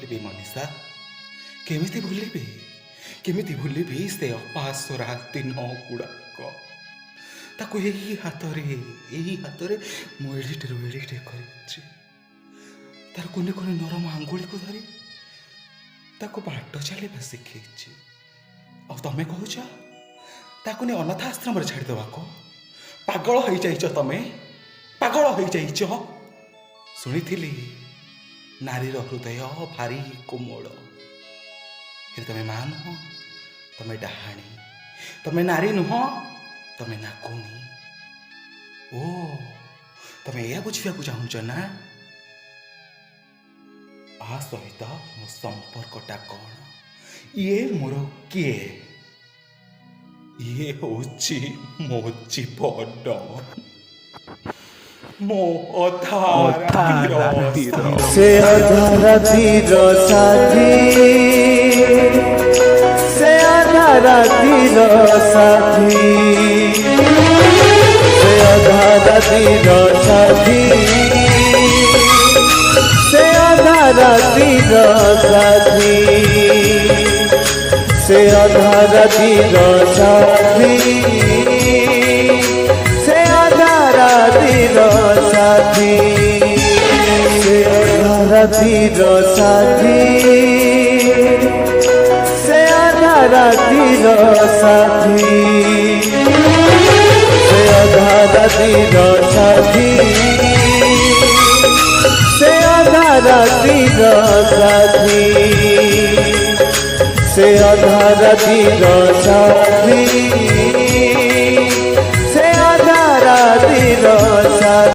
भूलिबी मनीषा केमिति भूलिबी केमिति भूलिबी से अपासरा दिन गुड़ाक ताको यही हाथ मु एड़िटे कर तार कोने कोने नरम आंगुली को धरी ताको बाट चलवा शिखी आ तमें कहुच ताको नहीं अनाथ आश्रम छाड़देवा को पागल हो जाइच तमें पागल हो जाइच शुणी नारीर हृदय भारी कोमल तमें मां नुह तमें डाहाणी तमें नारी नुह तमें नाकुणी ओ तमें यह बुझा चाहूच ना आ सहित मो संपर्कटा कौन ये मोर किए ये होची मो जीवन मो से अधारा तीर साथी से अधारा तीर साथी से अधारा तीर साथी से अधारा तीर साथी से अधारा तीर साथी से अधारा तीर साथी से अधारा तीर साथी से अधारा तीर साथी से अधारा तीर साथी से अधारा तीर साथी से अधारा तीर साथी